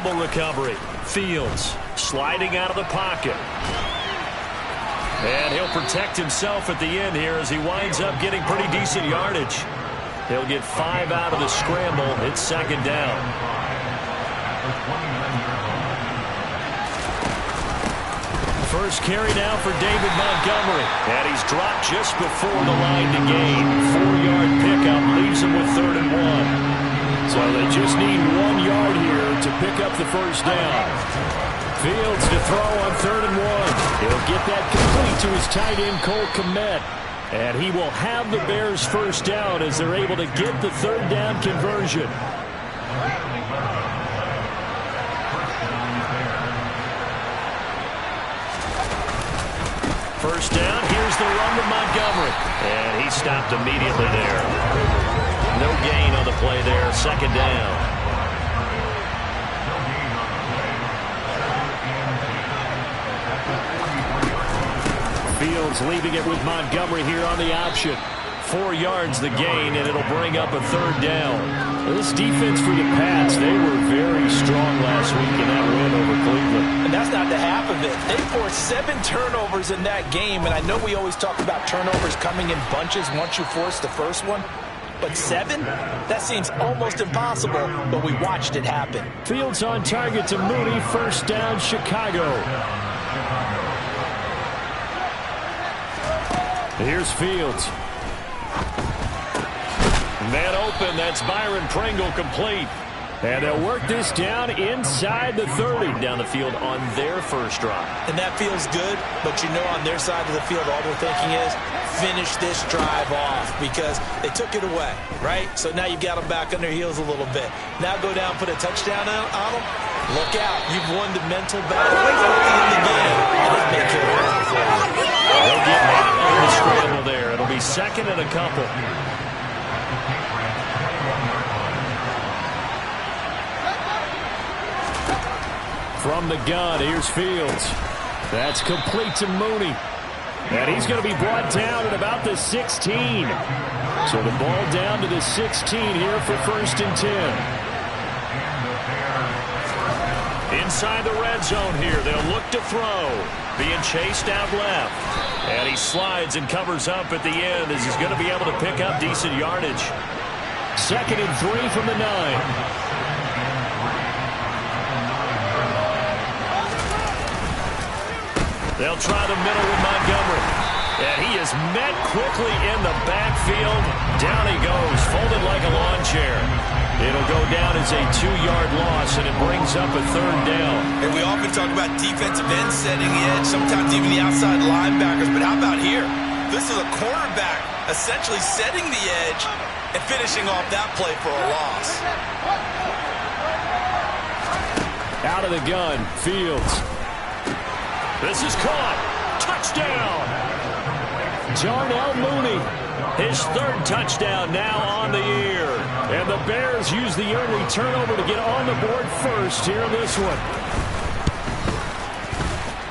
fumble recovery. Fields sliding out of the pocket. And he'll protect himself at the end here as he winds up getting pretty decent yardage. He'll get 5 out of the scramble. It's second down. First carry now for David Montgomery. And he's dropped just before the line to gain. 4-yard pickup leaves him with 3rd and 1. So they just need 1 yard here to pick up the first down. Fields to throw on 3rd and 1. He'll get that complete to his tight end, Cole Kmet. And he will have the Bears first down as they're able to get the 3rd down conversion. First down, here's the run to Montgomery. And he stopped immediately there. No gain on the play there, second down. Fields leaving it with Montgomery here on the option. 4 yards the gain, and it'll bring up a 3rd down. This defense for the Pats, they were very strong last week in that win over Cleveland. And that's not the half of it. They forced 7 turnovers in that game, and I know we always talk about turnovers coming in bunches once you force the first one. But 7? That seems almost impossible, but we watched it happen. Fields on target to Mooney. First down, Chicago. Here's Fields. Man open, that's Byron Pringle complete. And they'll work this down inside the 30. Down the field on their first drive. And that feels good, but you know on their side of the field all they're thinking is finish this drive off because they took it away, right? So now you've got them back on their heels a little bit. Now go down, put a touchdown on them. Look out. You've won the mental battle in the game. And it may kill you. They'll get on the scramble there. It'll be 2nd and a couple. From the gun, here's Fields. That's complete to Mooney. And he's going to be brought down at about the 16. So the ball down to the 16 here for 1st and 10. Inside the red zone here, they'll look to throw. Being chased out left. And he slides and covers up at the end as he's going to be able to pick up decent yardage. 2nd and 3 from the 9. They'll try the middle with Montgomery. And he is met quickly in the backfield. Down he goes, folded like a lawn chair. It'll go down as a 2-yard loss, and it brings up a 3rd down. And we often talk about defensive ends setting the edge, sometimes even the outside linebackers. But how about here? This is a cornerback essentially setting the edge and finishing off that play for a loss. Out of the gun, Fields. This is caught. Touchdown. Darnell Mooney. His 3rd touchdown now on the year. And the Bears use the early turnover to get on the board first here in this one.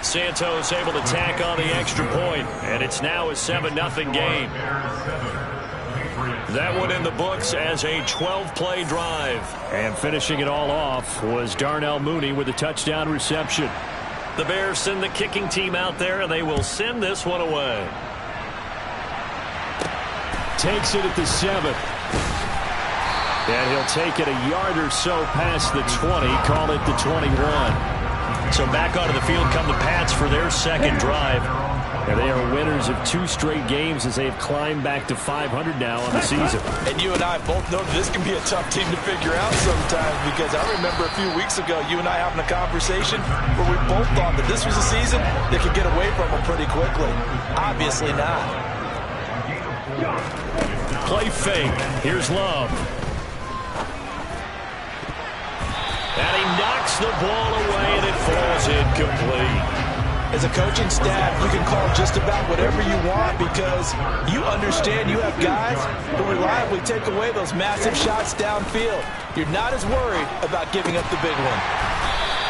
Santos able to tack on the extra point, and it's now a 7-0 game. That one in the books as a 12-play drive. And finishing it all off was Darnell Mooney with a touchdown reception. The Bears send the kicking team out there, and they will send this one away. Takes it at the 7. And he'll take it a yard or so past the 20, call it the 21. So back onto the field come the Pats for their 2nd drive. And they are winners of 2 straight games as they have climbed back to 500 now on the season. And you and I both know this can be a tough team to figure out sometimes because I remember a few weeks ago you and I having a conversation where we both thought that this was a season that could get away from them pretty quickly. Obviously not. Play fake. Here's Love. And he knocks the ball away and it falls incomplete. As a coaching staff, you can call just about whatever you want because you understand you have guys who reliably take away those massive shots downfield. You're not as worried about giving up the big one.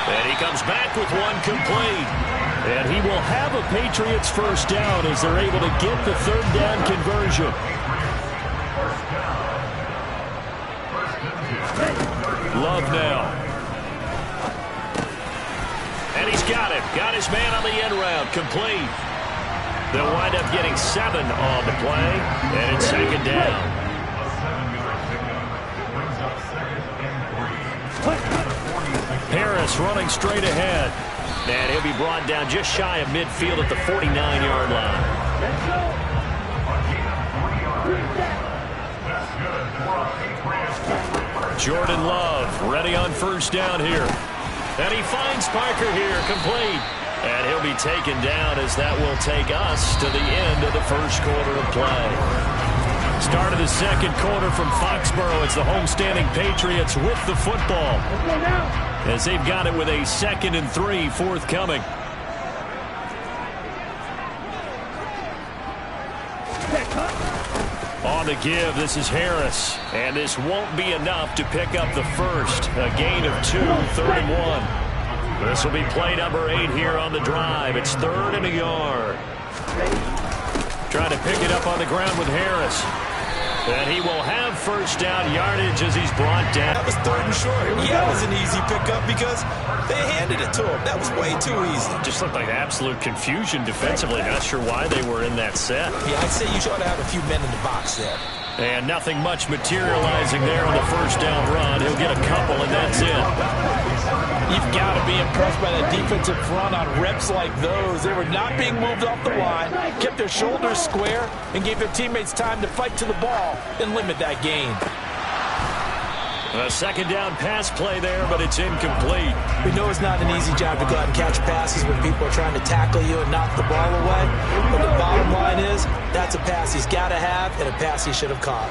And he comes back with one complete. And he will have a Patriots first down as they're able to get the 3rd down conversion. Love now. got it. Got his man on the end route. Complete. They'll wind up getting 7 on the play, and it's second down. Harris running straight ahead. And he'll be brought down just shy of midfield at the 49-yard line. Jordan Love ready on first down here. And he finds Parker here, complete. And he'll be taken down as that will take us to the end of the first quarter of play. Start of the second quarter from Foxborough. It's the homestanding Patriots with the football, as they've got it with a 2nd and 3 forthcoming. On the give, this is Harris. And this won't be enough to pick up the first. A gain of 2, 3rd and 1. This will be play number 8 here on the drive. It's 3rd and a yard. Trying to pick it up on the ground with Harris. And he will have first down yardage as he's brought down. That was 3rd and short. Yeah, it was an easy pickup because they handed it to him. That was way too easy. Just looked like absolute confusion defensively. Not sure why they were in that set. Yeah, I'd say you ought to have a few men in the box there. And nothing much materializing there on the first down run. He'll get a couple, and that's it. You've got to be impressed by that defensive front on reps like those. They were not being moved off the line, kept their shoulders square, and gave their teammates time to fight to the ball and limit that gain. A second down pass play there, but it's incomplete. We know it's not an easy job to go out and catch passes when people are trying to tackle you and knock the ball away. But the bottom line is, that's a pass he's got to have and a pass he should have caught.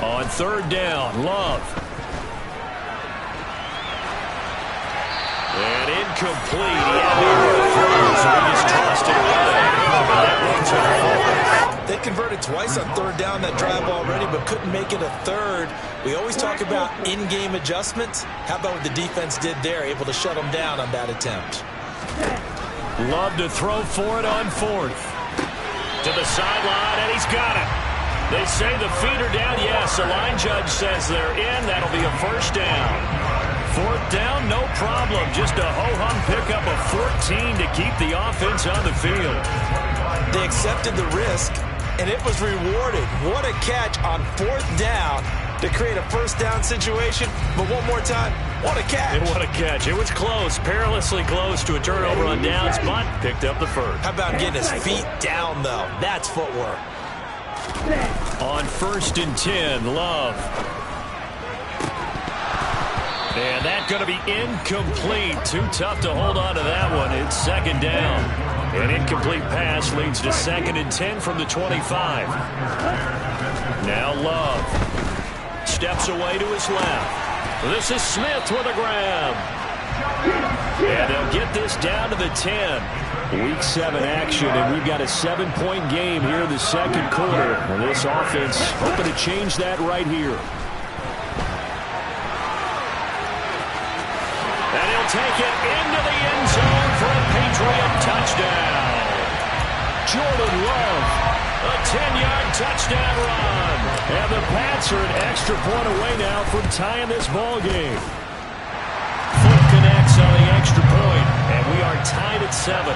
On 3rd down, Love. And incomplete. He had the so he just tossed it away. That runs it. They converted twice on 3rd down that drive already, but couldn't make it a 3rd. We always talk about in-game adjustments. How about what the defense did there, able to shut them down on that attempt? Love to throw for it on 4th. To the sideline, and he's got it. They say the feet are down. Yes, the line judge says they're in. That'll be a first down. 4th down, no problem. Just a ho-hum pickup of 14 to keep the offense on the field. They accepted the risk, and it was rewarded. What a catch on 4th down to create a first down situation. But one more time, what a catch. And what a catch. It was close, perilously close to a turnover on downs, but picked up the first. How about getting his feet down, though? That's footwork. On 1st and 10, Love. And that's going to be incomplete. Too tough to hold on to that one. It's 2nd down. An incomplete pass leads to 2nd and 10 from the 25. Now Love steps away to his left. This is Smith with a grab. And they'll get this down to the 10. Week 7 action, and we've got a 7-point game here in the second quarter. And this offense hoping to change that right here. And he'll take it into the end zone for a Patriot touchdown. Jordan Love, a 10-yard touchdown run. And the Pats are an extra point away now from tying this ball game. Foot connects on the extra point, and we are tied at 7.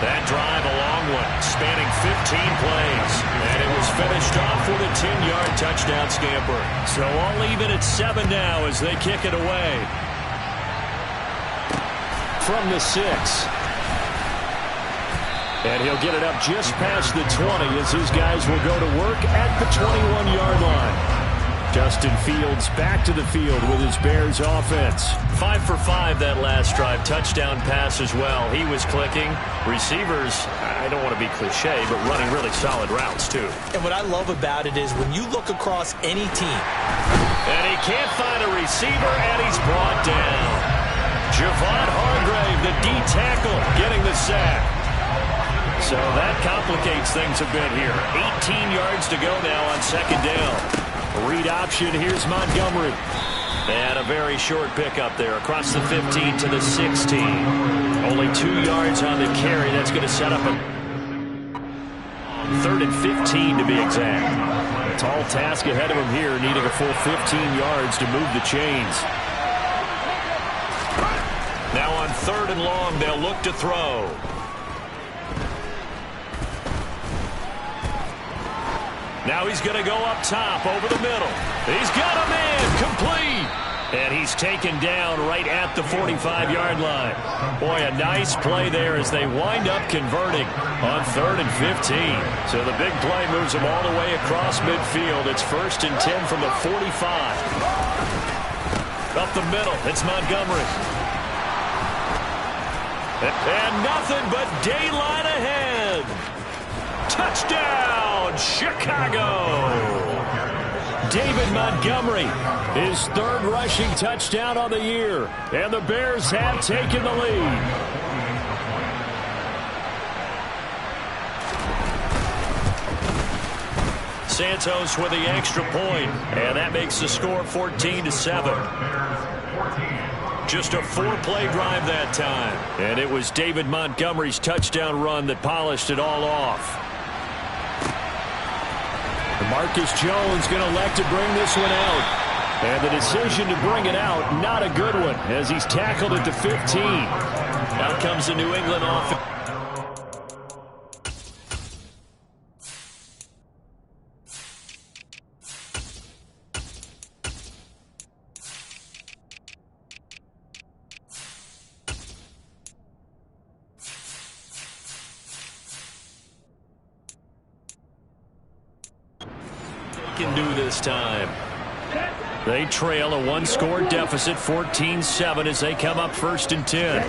That drive, a long one, spanning 15 plays. And it was finished off with a 10-yard touchdown scamper. So all even at 7 now as they kick it away. From the 6. And he'll get it up just past the 20 as his guys will go to work at the 21-yard line. Justin Fields back to the field with his Bears offense. 5 for 5 that last drive. Touchdown pass as well. He was clicking. Receivers, I don't want to be cliche, but running really solid routes too. And what I love about it is when you look across any team. And he can't find a receiver, and he's brought down. Javon Hargrave, the D tackle, getting the sack. So that complicates things a bit here. 18 yards to go now on 2nd down. Read option, here's Montgomery. And a very short pickup there across the 15 to the 16. Only 2 yards on the carry. That's going to set up a 3rd and 15 to be exact. A tall task ahead of him here, needing a full 15 yards to move the chains. 3rd and long. They'll look to throw. Now he's going to go up top over the middle. He's got a man complete. And he's taken down right at the 45-yard line. Boy, a nice play there as they wind up converting on 3rd and 15. So the big play moves them all the way across midfield. It's 1st and 10 from the 45. Up the middle, it's Montgomery. And nothing but daylight ahead. Touchdown, Chicago! David Montgomery, his 3rd rushing touchdown on the year. And the Bears have taken the lead. Santos with the extra point, and that makes the score 14-7. Just a 4-play drive that time. And it was David Montgomery's touchdown run that polished it all off. Marcus Jones going to elect to bring this one out. And the decision to bring it out, not a good one, as he's tackled at the 15. Out comes the New England offense. Can do this time. They trail a 1-score deficit, 14-7, as they come up 1st and 10.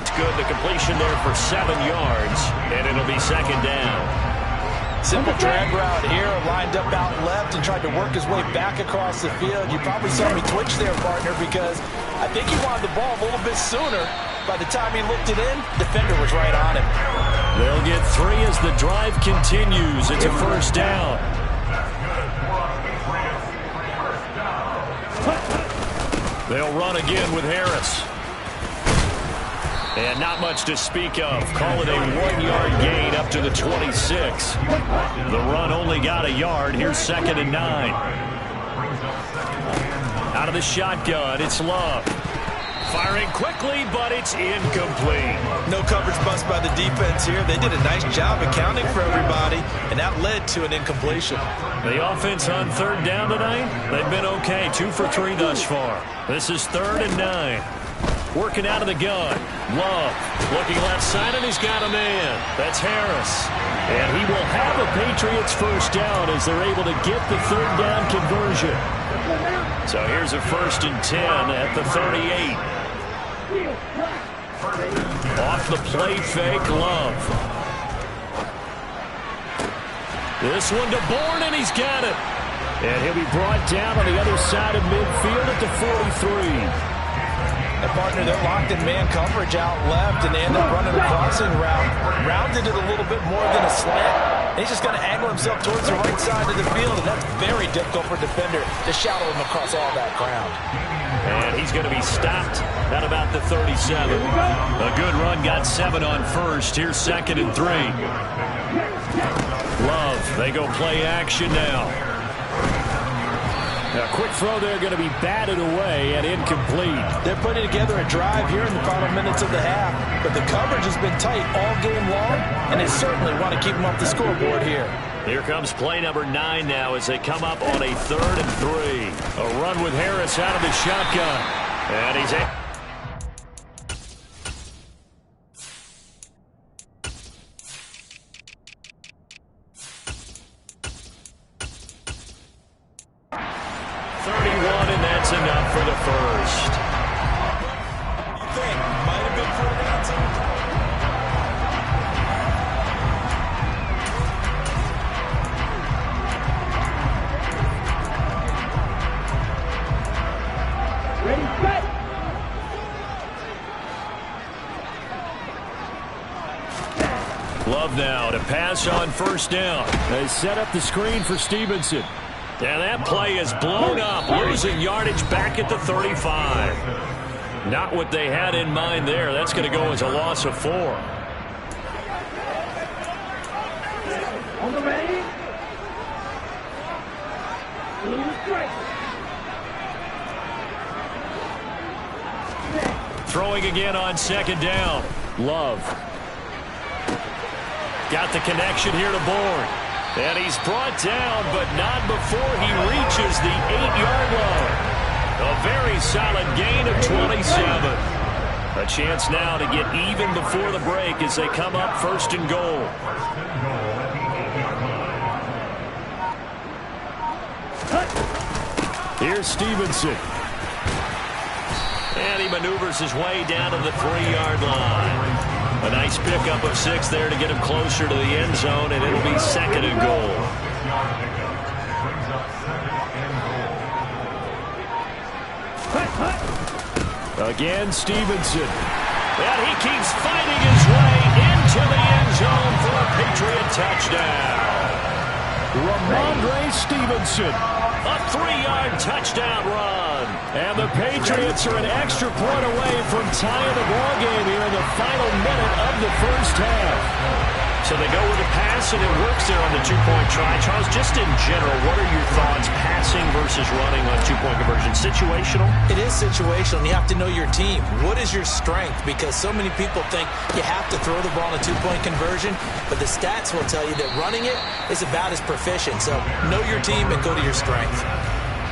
It's good. The completion there for 7 yards, and it'll be 2nd down. Simple drag route here, lined up out left and tried to work his way back across the field. You probably saw me twitch there, partner, because I think he wanted the ball a little bit sooner. By the time he looked it in, defender was right on him. They'll get 3 as the drive continues. It's a 1st down. They'll run again with Harris. And not much to speak of. Call it a 1-yard gain up to the 26. The run only got a yard. Here's 2nd and 9. Out of the shotgun, it's Love. Firing quickly, but it's incomplete. No coverage bust by the defense here. They did a nice job accounting for everybody, and that led to an incompletion. The offense on 3rd down tonight, they've been okay. 2 for 3 thus far. This is 3rd and 9. Working out of the gun. Love looking left side, and he's got a man. That's Harris. And he will have a Patriots 1st down as they're able to get the 3rd down conversion. So here's a 1st and 10 at the 38. Off the play fake, Love. This one to Bourne, and he's got it. And he'll be brought down on the other side of midfield at the 43. And partner, they're locked in man coverage out left, and they end up running a crossing route. Rounded it a little bit more than a slant. He's just going to angle himself towards the right side of the field, and that's very difficult for a defender to shadow him across all that ground. And he's going to be stopped at about the 37. A good run, got 7 on 1st. Here's 2nd and 3. Love, they go play action now. A quick throw there going to be batted away and incomplete. They're putting together a drive here in the final minutes of the half, but the coverage has been tight all game long, and they certainly want to keep them off the scoreboard here. Here comes play number 9 now as they come up on a 3rd and 3. A run with Harris out of the shotgun. And he's in. That's enough for the first. You think? Might have been for Ready, set. Love now to pass on 1st down. They set up the screen for Stevenson. And that play is blown up, losing yardage back at the 35. Not what they had in mind there. That's going to go as a loss of 4. On the ready. Blue strike. throwing again on second down. Love. Got the connection here to Bourne. And he's brought down, but not before he reaches the 8-yard line. A very solid gain of 27. A chance now to get even before the break as they come up first and goal. Here's Stevenson. And he maneuvers his way down to the 3-yard line. A nice pickup of 6 there to get him closer to the end zone, and it'll be second and goal. Again, Stevenson. And he keeps fighting his way into the end zone for a Patriot touchdown. Ramondre Stevenson. A 3-yard touchdown run. And the Patriots are an extra point away from tying the ball game here in the final minute of the first half. So they go with a pass, and it works there on the two-point try. Charles, just in general, what are your thoughts passing versus running on two-point conversion? Situational? It is situational, and you have to know your team. What is your strength? Because so many people think you have to throw the ball on a two-point conversion, but the stats will tell you that running it is about as proficient. So know your team and go to your strength.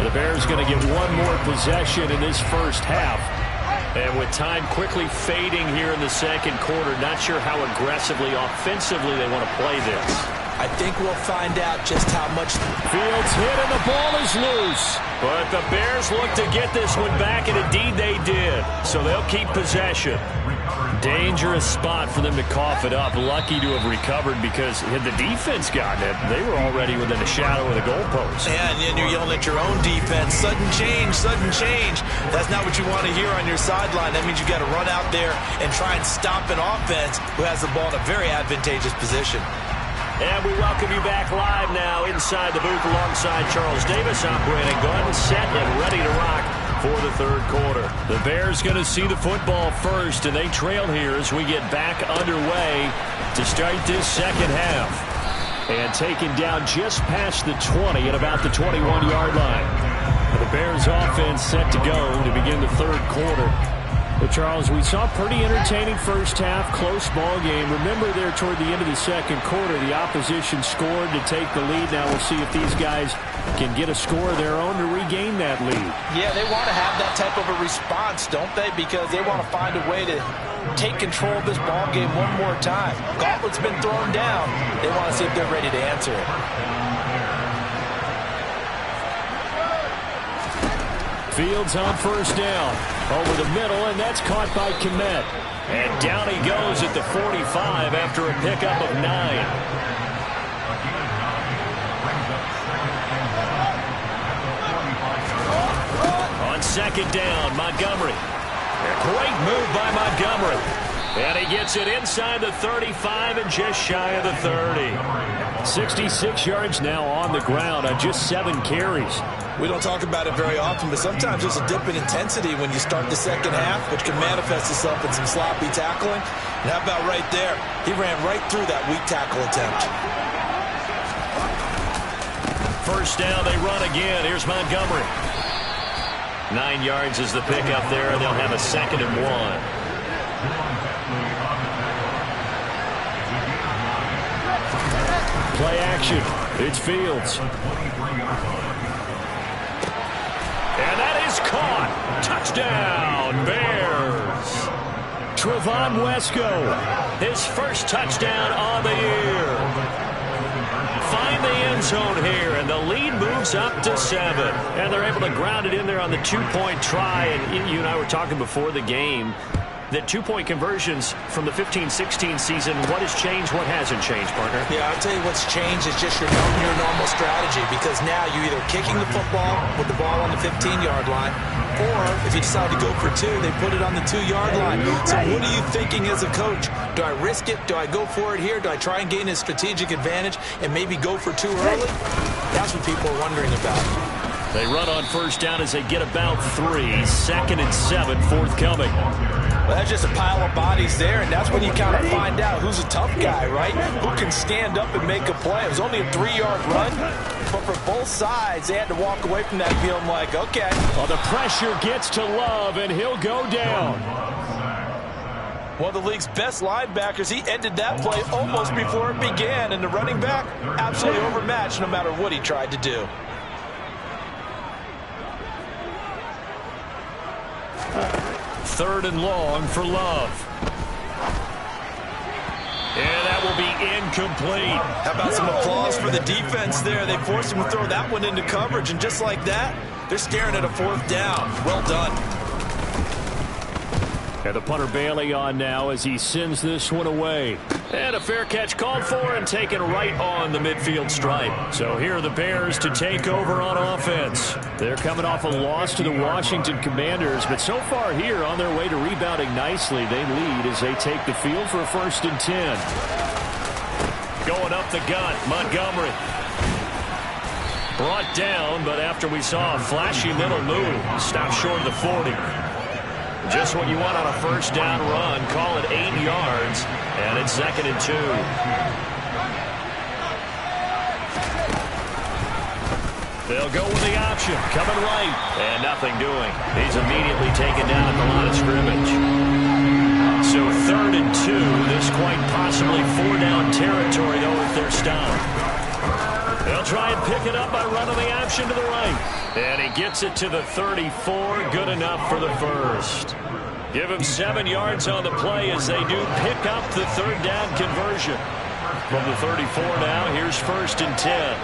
The Bears going to get one more possession in this first half. And with time quickly fading here in the second quarter, not sure how aggressively, offensively they want to play this. I think we'll find out just how much. Fields hit and the ball is loose. But the Bears look to get this one back, and indeed they did. So they'll keep possession. Dangerous spot for them to cough it up. Lucky to have recovered because had the defense gotten it, they were already within a shadow of the goalpost. Yeah, and then you're yelling at your own defense. Sudden change, sudden change. That's not what you want to hear on your sideline. That means you got to run out there and try and stop an offense who has the ball in a very advantageous position. And we welcome you back live now inside the booth alongside Charles Davis, operating gun, set and ready to rock for the third quarter. The Bears going to see the football first, and they trail here as we get back underway to start this second half. And taken down just past the 20 at about the 21-yard line. The Bears offense set to go to begin the third quarter. But Charles, we saw a pretty entertaining first half, close ball game. Remember there toward the end of the second quarter, the opposition scored to take the lead. Now we'll see if these guys can get a score of their own to regain that lead. Yeah, they want to have that type of a response, don't they? Because they want to find a way to take control of this ball game one more time. Gauntlet's been thrown down. They want to see if they're ready to answer it. Fields on first down. Over the middle, and that's caught by Kmet. And down he goes at the 45 after a pickup of 9. On second down, Montgomery. A great move by Montgomery. And he gets it inside the 35 and just shy of the 30. 66 yards now on the ground on just 7 carries. We don't talk about it very often, but sometimes there's a dip in intensity when you start the second half, which can manifest itself in some sloppy tackling. And how about right there? He ran right through that weak tackle attempt. First down, they run again. Here's Montgomery. 9 yards is the pickup there, and they'll have a 2nd and 1. Play action. It's Fields. And that is caught. Touchdown, Bears. Trevon Wesco. His first touchdown on the year. Find the end zone here, and the lead moves up to 7. And they're able to ground it in there on the two-point try. And you and I were talking before the game that two-point conversions from the 15-16 season, what has changed, what hasn't changed, partner? Yeah, I'll tell you what's changed is just your normal strategy, because now you're either kicking the football with the ball on the 15-yard line, or if you decide to go for 2, they put it on the 2-yard line. So what are you thinking as a coach? Do I risk it? Do I go for it here? Do I try and gain a strategic advantage and maybe go for 2 early? That's what people are wondering about. They run on first down as they get about 3. 2nd and 7, forthcoming. Well, that's just a pile of bodies there, and that's when you kind of find out who's a tough guy, right? Who can stand up and make a play. It was only a 3-yard run, but for both sides, they had to walk away from that feeling like, okay. Well, the pressure gets to Love, and he'll go down. One of the league's best linebackers. He ended that play almost before it began, and the running back absolutely overmatched no matter what he tried to do. Third and long for Love. And that will be incomplete. How about some applause for the defense there? They forced him to throw that one into coverage, and just like that, they're staring at a fourth down. Well done. And the punter Bailey on now as he sends this one away. And a fair catch called for and taken right on the midfield stripe. So here are the Bears to take over on offense. They're coming off a loss to the Washington Commanders, but so far here on their way to rebounding nicely. They lead as they take the field for a 1st and 10. Going up the gut, Montgomery. Brought down, but after we saw a flashy little move, stopped short of the 40. Just what you want on a 1st down run. Call it 8 yards, and it's 2nd and 2. They'll go with the option. Coming right, and nothing doing. He's immediately taken down at the line of scrimmage. So 3rd and 2. This quite possibly 4-down territory, though, if they're stopped. They'll try and pick it up by running the option to the right. And he gets it to the 34. Good enough for the 1st. Give him 7 yards on the play as they do pick up the 3rd down conversion. From the 34 now, here's 1st and 10.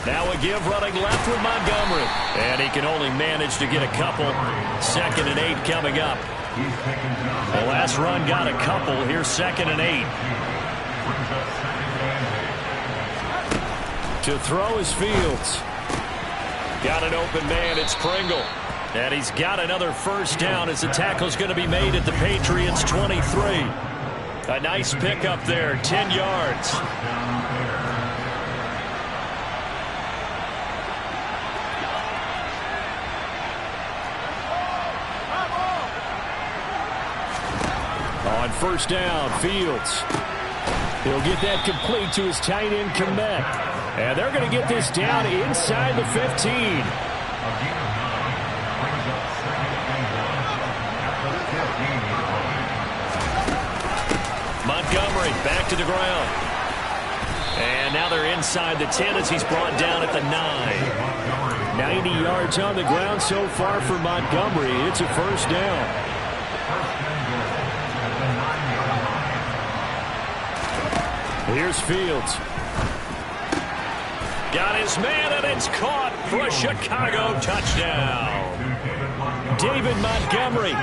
Now a give running left with Montgomery. And he can only manage to get a couple. 2nd and 8 coming up. The last run got a couple. Here's 2nd and 8. To throw is Fields. Got an open man. It's Pringle. And he's got another 1st down as the tackle's going to be made at the Patriots 23. A nice pickup there. 10 yards. On 1st down, Fields. He'll get that complete to his tight end, Komet. And they're going to get this down inside the 15. Montgomery back to the ground. And now they're inside the 10 as he's brought down at the 9. 90 yards on the ground so far for Montgomery. It's a 1st down. Here's Fields. Got his man, and it's caught for a Chicago touchdown. David Montgomery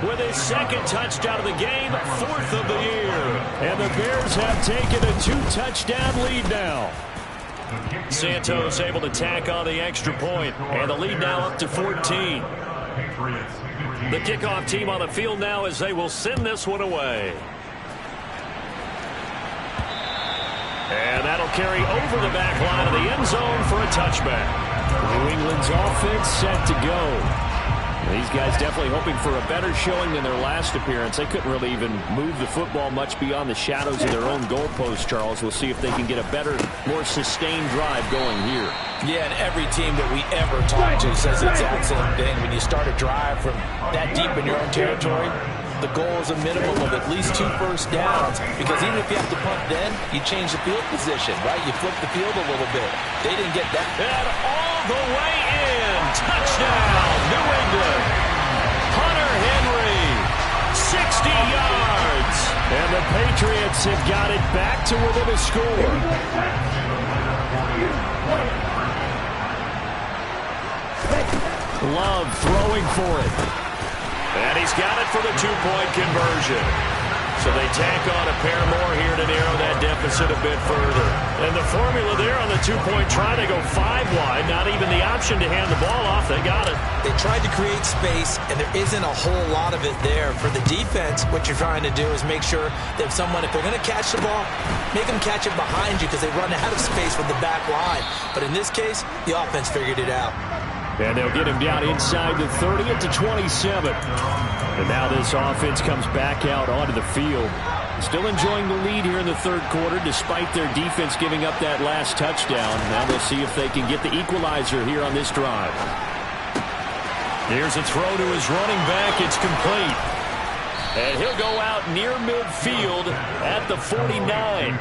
with his 2nd touchdown of the game, 4th of the year. And the Bears have taken a 2-touchdown lead now. Santos able to tack on the extra point, and the lead now up to 14. The kickoff team on the field now as they will send this one away. And that'll carry over the back line of the end zone for a touchback. New England's offense set to go. These guys definitely hoping for a better showing than their last appearance. They couldn't really even move the football much beyond the shadows of their own goalpost, Charles. We'll see if they can get a better, more sustained drive going here. Yeah, and every team that we ever talk to says the exact same thing. When you start a drive from that deep in your own territory, the goal is a minimum of at least 2 1st downs, because even if you have to punt then, you change the field position, right? You flip the field a little bit. They didn't get that. And all the way in. Touchdown, New England. Hunter Henry, 60 yards. And the Patriots have got it back to within a score. Love throwing for it. And he's got it for the 2-point conversion. So they tack on a pair more here to narrow that deficit a bit further. And the formula there on the 2-point try, they go 5 wide. Not even the option to hand the ball off. They got it. They tried to create space, and there isn't a whole lot of it there. For the defense, what you're trying to do is make sure that if they're going to catch the ball, make them catch it behind you because they run out of space with the back line. But in this case, the offense figured it out. And they'll get him down inside the 30 at the 27. And now this offense comes back out onto the field. Still enjoying the lead here in the 3rd quarter despite their defense giving up that last touchdown. Now they'll see if they can get the equalizer here on this drive. Here's a throw to his running back. It's complete. And he'll go out near midfield at the 49.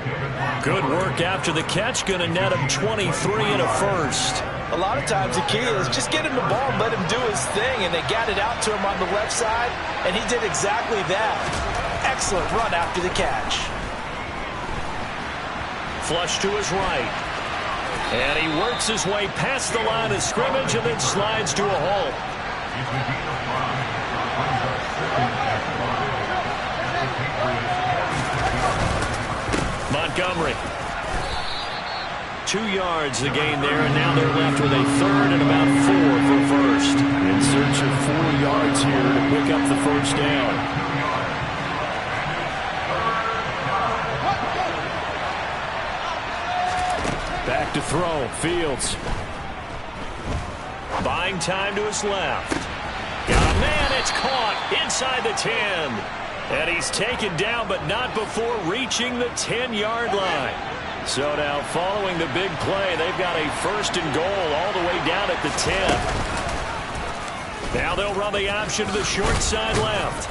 Good work after the catch. Going to net him 23 and a first. A lot of times the key is just get him the ball and let him do his thing. And they got it out to him on the left side, and he did exactly that. Excellent run after the catch. Flush to his right. And he works his way past the line of scrimmage and then slides to a halt. Montgomery. 2 yards the gain there, and now they're left with a third and about 4 for first. In search of 4 yards here to pick up the first down. Back to throw, Fields. Buying time to his left. Got a man, it's caught inside the 10. And he's taken down, but not before reaching the 10-yard line. So now, following the big play, they've got a first and goal all the way down at the 10. Now they'll run the option to the short side left.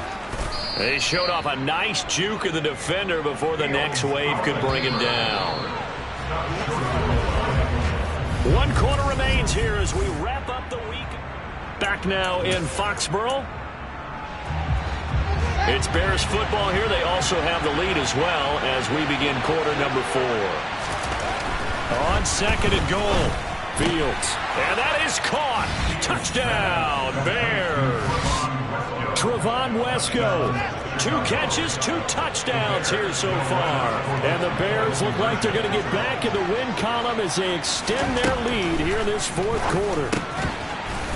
They showed off a nice juke of the defender before the next wave could bring him down. 1 quarter remains here as we wrap up the week. Back now in Foxborough. It's Bears football here. They also have the lead as well as we begin quarter number 4. On second and goal, Fields. And that is caught. Touchdown, Bears. Trevon Wesco. 2 catches, 2 touchdowns here so far. And the Bears look like they're going to get back in the win column as they extend their lead here in this 4th quarter.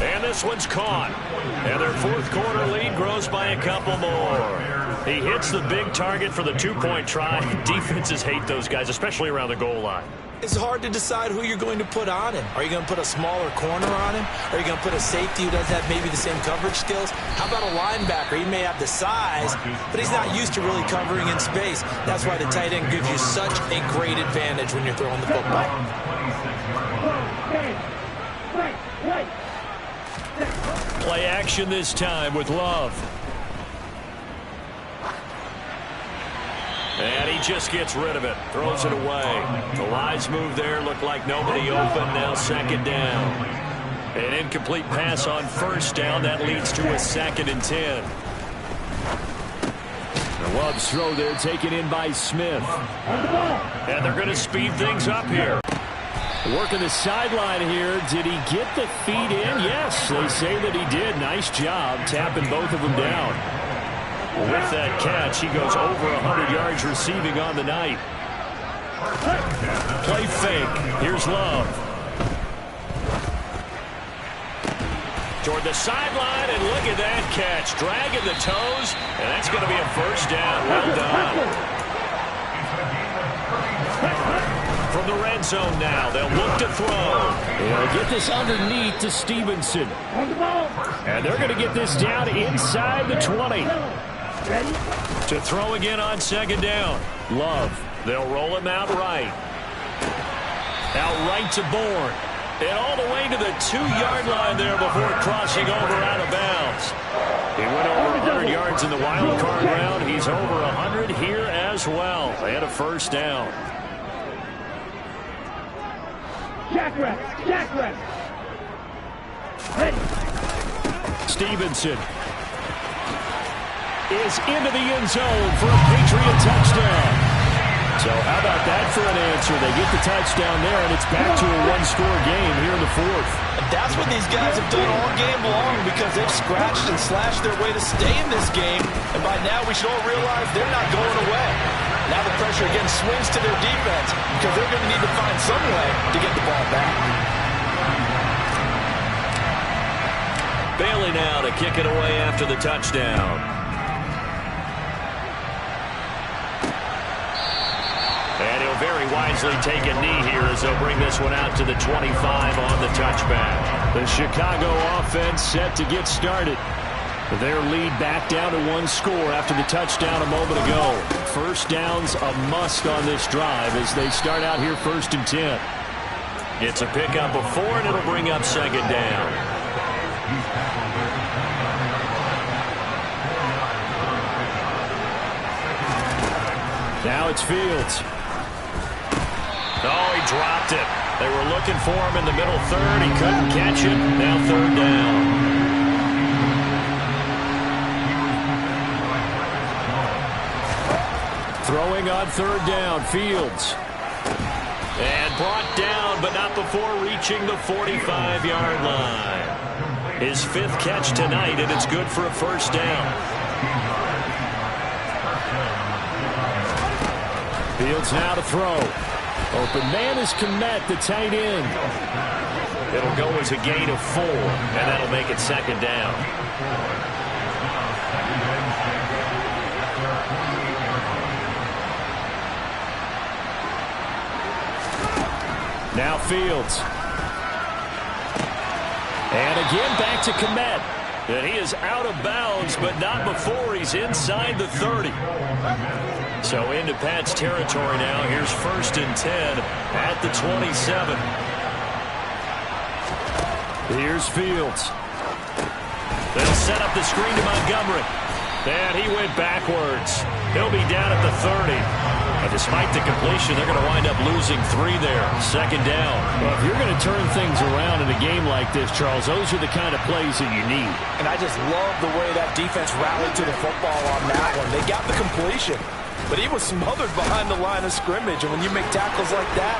And this one's caught. And their 4th quarter lead grows by a couple more. He hits the big target for the 2-point try. Defenses hate those guys, especially around the goal line. It's hard to decide who you're going to put on him. Are you going to put a smaller corner on him? Are you going to put a safety who doesn't have maybe the same coverage skills? How about a linebacker? He may have the size, but he's not used to really covering in space. That's why the tight end gives you such a great advantage when you're throwing the football. Play action this time with Love. And he just gets rid of it. Throws it away. The wise move there. Looked like nobody open. Now second down. An incomplete pass on first down. That leads to a 2nd and 10. The Love's throw there taken in by Smith. And they're going to speed things up here. Working the sideline here. Did he get the feet in? Yes, they say that he did. Nice job tapping both of them down. With that catch, he goes over 100 yards receiving on the night. Play fake. Here's Love. Toward the sideline, and look at that catch. Dragging the toes, and that's going to be a first down. Well done. From the red zone now, they'll look to throw. They'll get this underneath to Stevenson. And they're going to get this down inside the 20. To throw again on second down. Love. They'll roll him out right. Out right to Bourne. And all the way to the 2-yard line there before crossing over out of bounds. He went over 100 yards in the wild card round. He's over 100 here as well. They had a first down. Jack rep. Ready. Stevenson is into the end zone for a Patriot touchdown. So how about that for an answer? They get the touchdown there, and it's back to a 1-score game here in the 4th. And that's what these guys have done all game long because they've scratched and slashed their way to stay in this game. And by now we should all realize they're not going away. Now the pressure again swings to their defense because they're going to need to find some way to get the ball back. Bailey now to kick it away after the touchdown. And he'll very wisely take a knee here as they'll bring this one out to the 25 on the touchback. The Chicago offense set to get started. Their lead back down to 1 score after the touchdown a moment ago. First down's a must on this drive as they start out here 1st and 10. It's a pickup of 4, and it'll bring up second down. Now it's Fields. Oh, he dropped it. They were looking for him in the middle third. He couldn't catch it. Now third down. Throwing on third down, Fields. And brought down, but not before reaching the 45-yard line. His 5th catch tonight, and it's good for a first down. Fields now to throw. Open man is Kmet, the tight end. It'll go as a gain of 4, and that'll make it second down. Now Fields. And again back to Kmet. And he is out of bounds, but not before he's inside the 30. So into Pat's territory now. Here's 1st and 10 at the 27. Here's Fields. They'll set up the screen to Montgomery. And he went backwards. He'll be down at the 30. And despite the completion, they're going to wind up losing 3 there. Second down. Well, if you're going to turn things around in a game like this, Charles, those are the kind of plays that you need. And I just love the way that defense rallied to the football on that one. They got the completion, but he was smothered behind the line of scrimmage. And when you make tackles like that,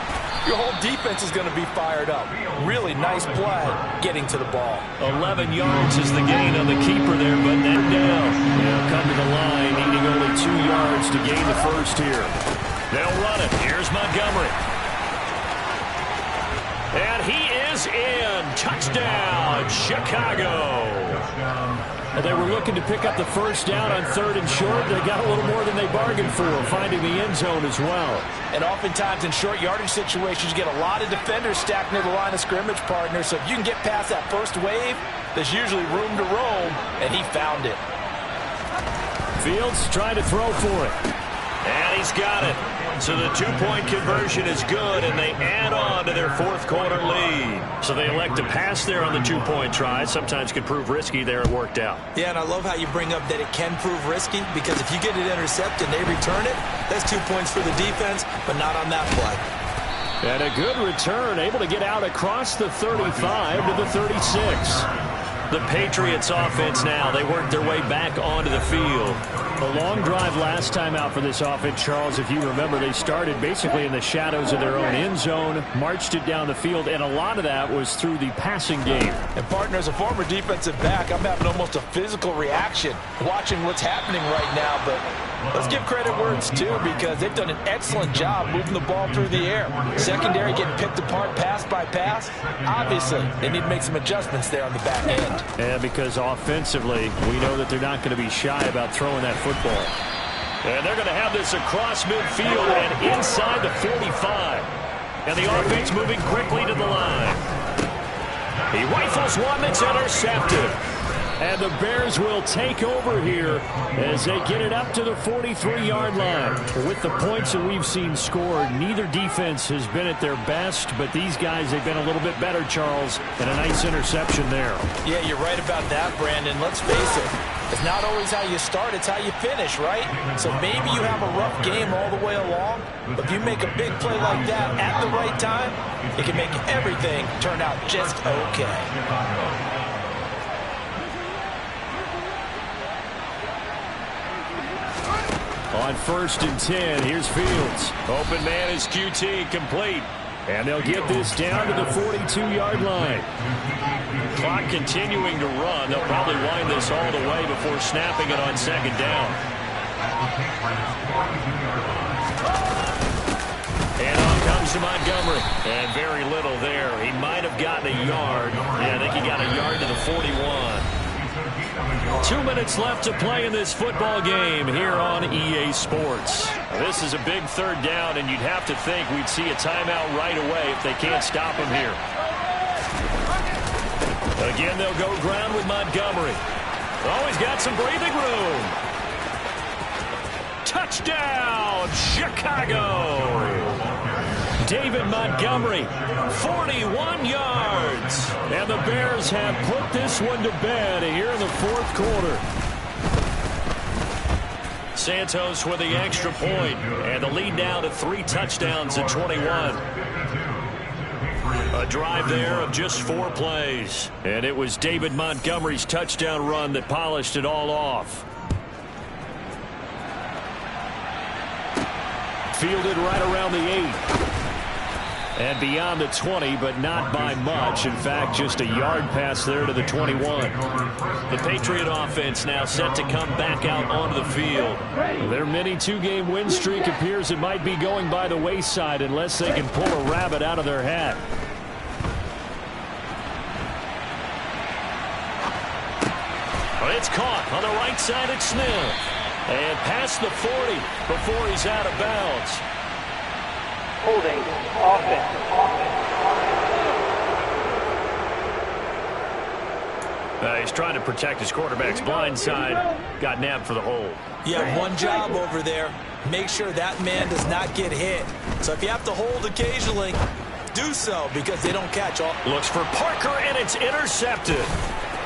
your whole defense is going to be fired up. Really nice play getting to the ball. 11 yards is the gain on the keeper there, but they're down. They'll come to the line, needing only 2 yards to gain the first here. They'll run it. Here's Montgomery. And he is in. Touchdown, Chicago. Well, they were looking to pick up the first down on 3rd and short. They got a little more than they bargained for, finding the end zone as well. And oftentimes in short yardage situations, you get a lot of defenders stacked near the line of scrimmage, partner. So if you can get past that first wave, there's usually room to roam, and he found it. Fields trying to throw for it. And he's got it. So the 2-point conversion is good, and they add on to their 4th quarter lead. So they elect to pass there on the 2-point try. Sometimes can prove risky there. It worked out. Yeah, and I love how you bring up that it can prove risky, because if you get it intercepted and they return it, that's 2 points for the defense, but not on that play. And a good return, able to get out across the 35 to the 36. The Patriots offense now, they work their way back onto the field. A long drive last time out for this offense, Charles. If you remember, they started basically in the shadows of their own end zone, marched it down the field, and a lot of that was through the passing game. And, partner, as a former defensive back, I'm having almost a physical reaction watching what's happening right now. But let's give credit where it's due, because they've done an excellent job moving the ball through the air. Secondary getting picked apart pass by pass. Obviously, they need to make some adjustments there on the back end. And because offensively, we know that they're not going to be shy about throwing that football. And they're going to have this across midfield and inside the 45. And the offense moving quickly to the line. He rifles one that's intercepted. And the Bears will take over here as they get it up to the 43-yard line. With the points that we've seen scored, neither defense has been at their best, but these guys, they've been a little bit better, Charles, and a nice interception there. Yeah, you're right about that, Brandon. Let's face it. It's not always how you start, it's how you finish, right? So maybe you have a rough game all the way along, but if you make a big play like that at the right time, it can make everything turn out just okay. On 1st and 10, here's Fields. Open man is QT, complete. And they'll get this down to the 42-yard line. Clock continuing to run. They'll probably wind this all the way before snapping it on 2nd down. And on comes to Montgomery. And very little there. He might have gotten a yard. Yeah, I think he got a yard to the 41. 2 minutes left to play in this football game here on EA Sports. This is a big 3rd down, and you'd have to think we'd see a timeout right away if they can't stop him here. Again, they'll go ground with Montgomery. Oh, he's got some breathing room. Touchdown, Chicago! David Montgomery, 41 yards. And the Bears have put this one to bed here in the 4th quarter. Santos with the extra point, and the lead now to 3 touchdowns at 21. A drive there of just 4 plays, and it was David Montgomery's touchdown run that polished it all off. Fielded right around the 8. And beyond the 20, but not by much. In fact, just a yard pass there to the 21. The Patriot offense now set to come back out onto the field. Their mini 2-game win streak appears it might be going by the wayside unless they can pull a rabbit out of their hat. It's caught on the right side at Smith. And past the 40 before he's out of bounds. Holding offense. He's trying to protect his quarterback's blind side. Got nabbed for the hold. You have one job over there. Make sure that man does not get hit. So if you have to hold occasionally, do so because they don't catch all. Looks for Parker, and it's intercepted.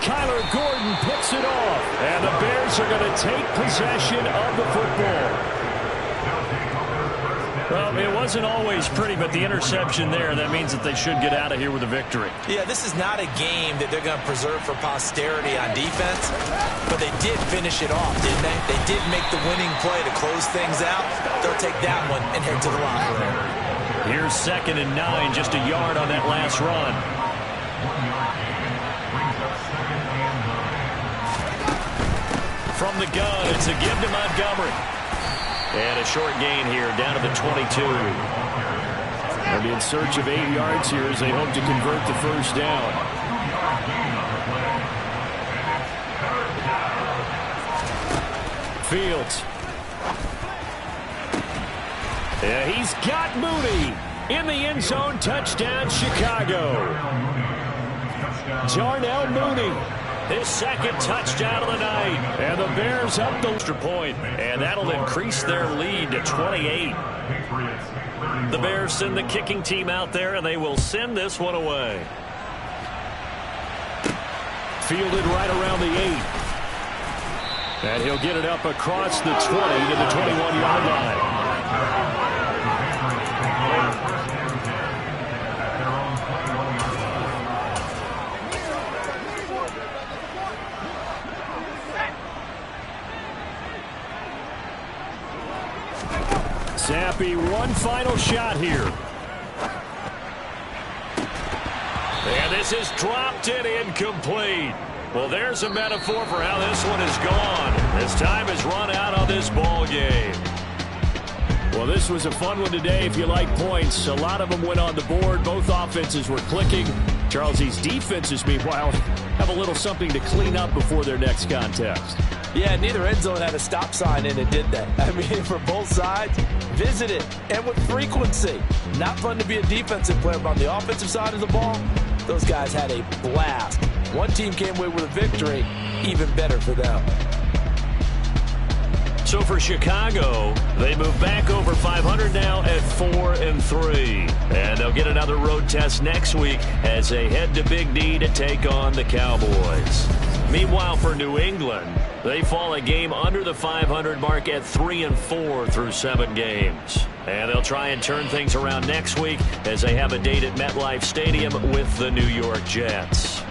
Kyler Gordon picks it off. And the Bears are going to take possession of the football. Well, it wasn't always pretty, but the interception there, that means that they should get out of here with a victory. Yeah, this is not a game that they're going to preserve for posterity on defense, but they did finish it off, didn't they? They did make the winning play to close things out. They'll take that one and head to the locker room. Here's 2nd and 9, just a yard on that last run. From the gun, it's a give to Montgomery. And a short gain here, down to the 22. They'll be in search of 8 yards here as they hope to convert the first down. Fields. Yeah, he's got Mooney in the end zone. Touchdown, Chicago. Darnell Mooney. His 2nd touchdown of the night. And the Bears up the extra point. And that'll increase their lead to 28. The Bears send the kicking team out there, and they will send this one away. Fielded right around the 8. And he'll get it up across the 20 to the 21-yard line. Zappi, one final shot here. And this is dropped and incomplete. Well, there's a metaphor for how this one is gone. As time has run out on this ball game. Well, this was a fun one today if you like points. A lot of them went on the board. Both offenses were clicking. Charles, these defenses, meanwhile, have a little something to clean up before their next contest. Yeah, neither end zone had a stop sign in it, did they? I mean, for both sides, visit it, and with frequency. Not fun to be a defensive player, but on the offensive side of the ball, those guys had a blast. One team came away with a victory, even better for them. So for Chicago, they move back over 500 now at 4-3. And they'll get another road test next week as they head to Big D to take on the Cowboys. Meanwhile, for New England, they fall a game under the 500 mark at 3-4 through 7 games. And they'll try and turn things around next week as they have a date at MetLife Stadium with the New York Jets.